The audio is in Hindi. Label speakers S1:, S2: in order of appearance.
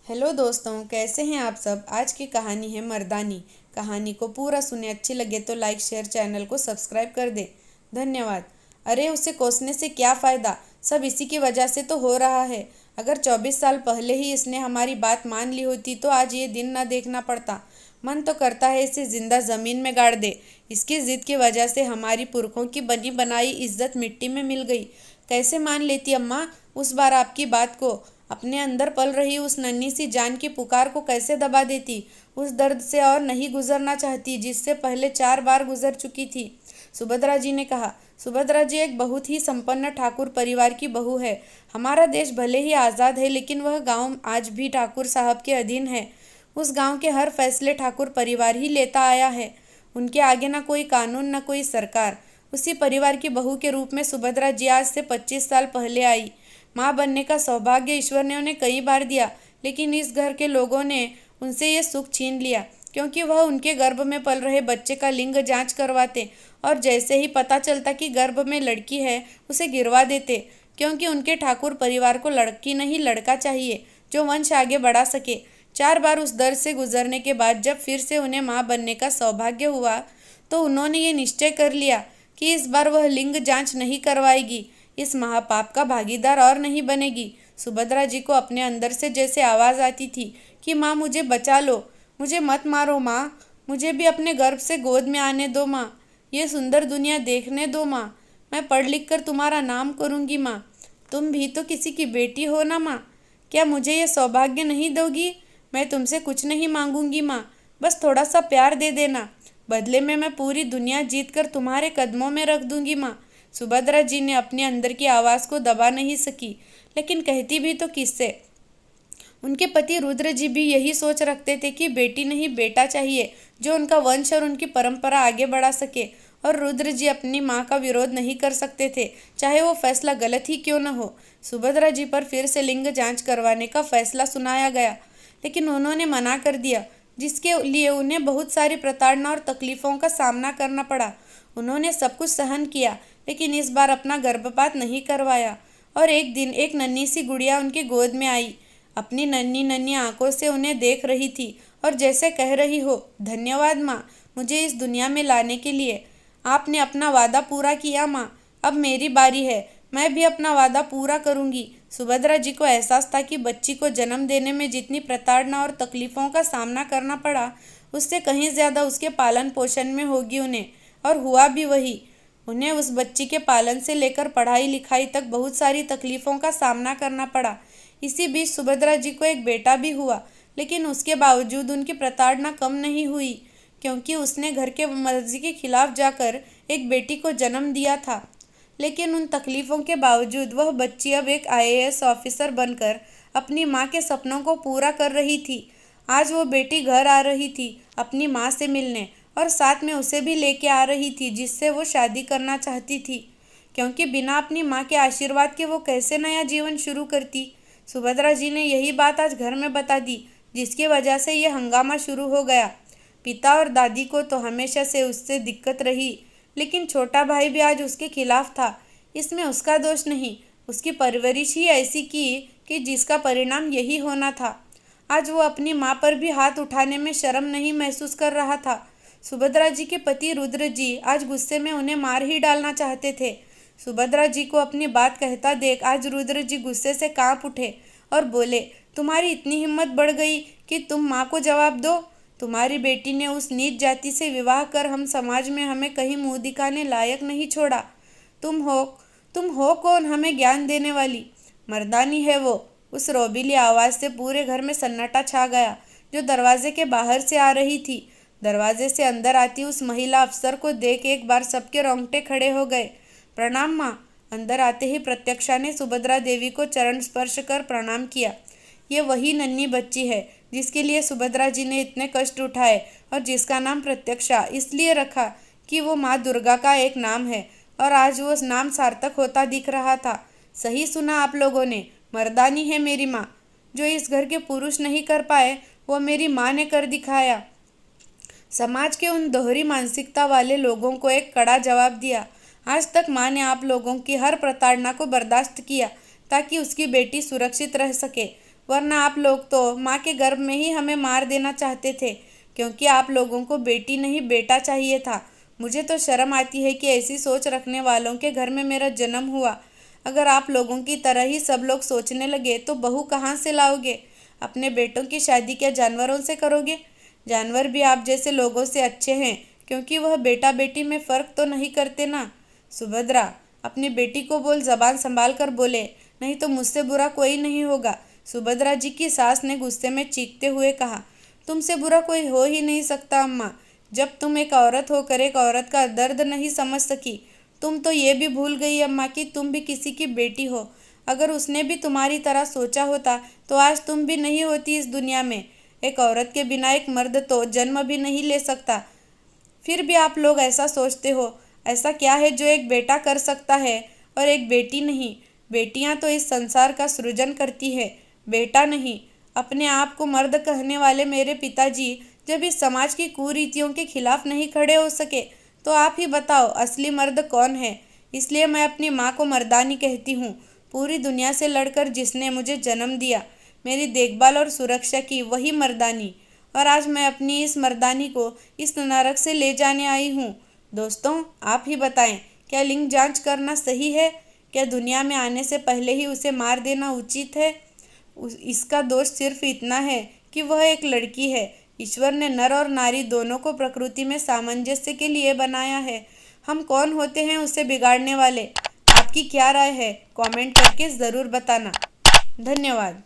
S1: हेलो दोस्तों, कैसे हैं आप सब। आज की कहानी है मर्दानी। कहानी को पूरा सुने, अच्छी लगे तो लाइक शेयर, चैनल को सब्सक्राइब कर दे। धन्यवाद। अरे उसे कोसने से क्या फ़ायदा, सब इसी की वजह से तो हो रहा है। अगर 24 साल पहले ही इसने हमारी बात मान ली होती तो आज ये दिन न देखना पड़ता। मन तो करता है इसे जिंदा ज़मीन में गाड़ दे। इसकी ज़िद की वजह से हमारी पुरखों की बनी बनाई इज्जत मिट्टी में मिल गई। कैसे मान लेती अम्मा उस बार आपकी बात को। अपने अंदर पल रही उस नन्ही सी जान की पुकार को कैसे दबा देती। उस दर्द से और नहीं गुजरना चाहती जिससे पहले 4 बार गुजर चुकी थी। सुभद्रा जी ने कहा। सुभद्रा जी एक बहुत ही संपन्न ठाकुर परिवार की बहू है। हमारा देश भले ही आज़ाद है लेकिन वह गांव आज भी ठाकुर साहब के अधीन है। उस गांव के हर फैसले ठाकुर परिवार ही लेता आया है। उनके आगे न कोई कानून न कोई सरकार। उसी परिवार की बहू के रूप में सुभद्रा जी आज से 25 साल पहले आई। माँ बनने का सौभाग्य ईश्वर ने उन्हें कई बार दिया, लेकिन इस घर के लोगों ने उनसे ये सुख छीन लिया, क्योंकि वह उनके गर्भ में पल रहे बच्चे का लिंग जांच करवाते और जैसे ही पता चलता कि गर्भ में लड़की है उसे गिरवा देते, क्योंकि उनके ठाकुर परिवार को लड़की नहीं लड़का चाहिए जो वंश आगे बढ़ा सके। 4 बार उस दर्द से गुजरने के बाद जब फिर से उन्हें माँ बनने का सौभाग्य हुआ तो उन्होंने ये निश्चय कर लिया कि इस बार वह लिंग जांच नहीं करवाएगी, इस महापाप का भागीदार और नहीं बनेगी। सुभद्रा जी को अपने अंदर से जैसे आवाज़ आती थी कि माँ मुझे बचा लो, मुझे मत मारो माँ, मुझे भी अपने गर्भ से गोद में आने दो माँ, ये सुंदर दुनिया देखने दो माँ, मैं पढ़ लिख कर तुम्हारा नाम करूँगी माँ, तुम भी तो किसी की बेटी हो ना माँ, क्या मुझे ये सौभाग्य नहीं दोगी। मैं तुमसे कुछ नहीं मांगूंगी माँ, बस थोड़ा सा प्यार दे देना, बदले में मैं पूरी दुनिया जीत कर तुम्हारे कदमों में रख दूंगी माँ। सुभद्रा जी ने अपने अंदर की आवाज़ को दबा नहीं सकी, लेकिन कहती भी तो किससे। उनके पति रुद्र जी भी यही सोच रखते थे कि बेटी नहीं बेटा चाहिए जो उनका वंश और उनकी परंपरा आगे बढ़ा सके, और रुद्र जी अपनी माँ का विरोध नहीं कर सकते थे, चाहे वो फैसला गलत ही क्यों न हो। सुभद्रा जी पर फिर से लिंग जांच करवाने का फैसला सुनाया गया, लेकिन उन्होंने मना कर दिया, जिसके लिए उन्हें बहुत सारी प्रताड़ना और तकलीफ़ों का सामना करना पड़ा। उन्होंने सब कुछ सहन किया, लेकिन इस बार अपना गर्भपात नहीं करवाया, और एक दिन एक नन्ही सी गुड़िया उनकी गोद में आई, अपनी नन्ही नन्ही आंखों से उन्हें देख रही थी और जैसे कह रही हो, धन्यवाद माँ, मुझे इस दुनिया में लाने के लिए। आपने अपना वादा पूरा किया माँ, अब मेरी बारी है, मैं भी अपना वादा पूरा करूँगी। सुभद्रा जी को एहसास था कि बच्ची को जन्म देने में जितनी प्रताड़ना और तकलीफ़ों का सामना करना पड़ा, उससे कहीं ज़्यादा उसके पालन पोषण में होगी उन्हें, और हुआ भी वही। उन्हें उस बच्ची के पालन से लेकर पढ़ाई लिखाई तक बहुत सारी तकलीफ़ों का सामना करना पड़ा। इसी बीच सुभद्रा जी को एक बेटा भी हुआ, लेकिन उसके बावजूद उनकी प्रताड़ना कम नहीं हुई, क्योंकि उसने घर के मर्जी के खिलाफ जाकर एक बेटी को जन्म दिया था। लेकिन उन तकलीफ़ों के बावजूद वह बच्ची अब एक आईएएस ऑफिसर बनकर अपनी माँ के सपनों को पूरा कर रही थी। आज वो बेटी घर आ रही थी अपनी माँ से मिलने, और साथ में उसे भी लेके आ रही थी जिससे वो शादी करना चाहती थी, क्योंकि बिना अपनी माँ के आशीर्वाद के वो कैसे नया जीवन शुरू करती। सुभद्रा जी ने यही बात आज घर में बता दी, जिसकी वजह से ये हंगामा शुरू हो गया। पिता और दादी को तो हमेशा से उससे दिक्कत रही, लेकिन छोटा भाई भी आज उसके खिलाफ था। इसमें उसका दोष नहीं, उसकी परवरिश ही ऐसी की कि जिसका परिणाम यही होना था। आज वो अपनी माँ पर भी हाथ उठाने में शर्म नहीं महसूस कर रहा था। सुभद्रा जी के पति रुद्र जी आज गुस्से में उन्हें मार ही डालना चाहते थे। सुभद्रा जी को अपनी बात कहता देख आज रुद्र जी गुस्से से कांप उठे और बोले, तुम्हारी इतनी हिम्मत बढ़ गई कि तुम माँ को जवाब दो। तुम्हारी बेटी ने उस नीच जाति से विवाह कर हम समाज में हमें कहीं मुंह दिखाने लायक नहीं छोड़ा। तुम हो कौन हमें ज्ञान देने वाली। मर्दानी है वो। उस रोबीली आवाज़ से पूरे घर में सन्नाटा छा गया, जो दरवाजे के बाहर से आ रही थी। दरवाजे से अंदर आती उस महिला अफसर को देख एक बार सबके रोंगटे खड़े हो गए। प्रणाम माँ। अंदर आते ही प्रत्यक्षा ने सुभद्रा देवी को चरण स्पर्श कर प्रणाम किया। ये वही नन्ही बच्ची है जिसके लिए सुभद्रा जी ने इतने कष्ट उठाए, और जिसका नाम प्रत्यक्षा इसलिए रखा कि वो माँ दुर्गा का एक नाम है, और आज वो नाम सार्थक होता दिख रहा था। सही सुना आप लोगों ने, मर्दानी है मेरी माँ। जो इस घर के पुरुष नहीं कर पाए वो मेरी माँ ने कर दिखाया। समाज के उन दोहरी मानसिकता वाले लोगों को एक कड़ा जवाब दिया। आज तक माँ ने आप लोगों की हर प्रताड़ना को बर्दाश्त किया ताकि उसकी बेटी सुरक्षित रह सके। वरना आप लोग तो माँ के गर्भ में ही हमें मार देना चाहते थे, क्योंकि आप लोगों को बेटी नहीं बेटा चाहिए था। मुझे तो शर्म आती है कि ऐसी सोच रखने वालों के घर में मेरा जन्म हुआ। अगर आप लोगों की तरह ही सब लोग सोचने लगे तो बहू कहाँ से लाओगे? अपने बेटों की शादी क्या जानवरों से करोगे? जानवर भी आप जैसे लोगों से अच्छे हैं, क्योंकि वह बेटा बेटी में फ़र्क तो नहीं करते ना। सुभद्रा, अपनी बेटी को बोल, ज़बान संभाल कर बोले, नहीं तो मुझसे बुरा कोई नहीं होगा। सुभद्रा जी की सास ने गुस्से में चीखते हुए कहा, तुमसे बुरा कोई हो ही नहीं सकता अम्मा। जब तुम एक औरत होकर एक औरत का दर्द नहीं समझ सकी, तुम तो ये भी भूल गई अम्मा कि तुम भी किसी की बेटी हो। अगर उसने भी तुम्हारी तरह सोचा होता तो आज तुम भी नहीं होती इस दुनिया में। एक औरत के बिना एक मर्द तो जन्म भी नहीं ले सकता। फिर भी आप लोग ऐसा सोचते हो। ऐसा क्या है जो एक बेटा कर सकता है और एक बेटी नहीं? बेटियां तो इस संसार का सृजन करती है, बेटा नहीं। अपने आप को मर्द कहने वाले मेरे पिताजी जब इस समाज की कुरीतियों के खिलाफ नहीं खड़े हो सके, तो आप ही बताओ असली मर्द कौन है? इसलिए मैं अपनी माँ को मर्दानी कहती हूँ। पूरी दुनिया से लड़कर जिसने मुझे जन्म दिया, मेरी देखभाल और सुरक्षा की, वही मर्दानी। और आज मैं अपनी इस मर्दानी को इस नरक से ले जाने आई हूँ। दोस्तों, आप ही बताएं, क्या लिंग जांच करना सही है? क्या दुनिया में आने से पहले ही उसे मार देना उचित है? इसका दोष सिर्फ इतना है कि वह एक लड़की है। ईश्वर ने नर और नारी दोनों को प्रकृति में सामंजस्य के लिए बनाया है। हम कौन होते हैं उसे बिगाड़ने वाले? आपकी क्या राय है? कमेंट करके ज़रूर बताना। धन्यवाद।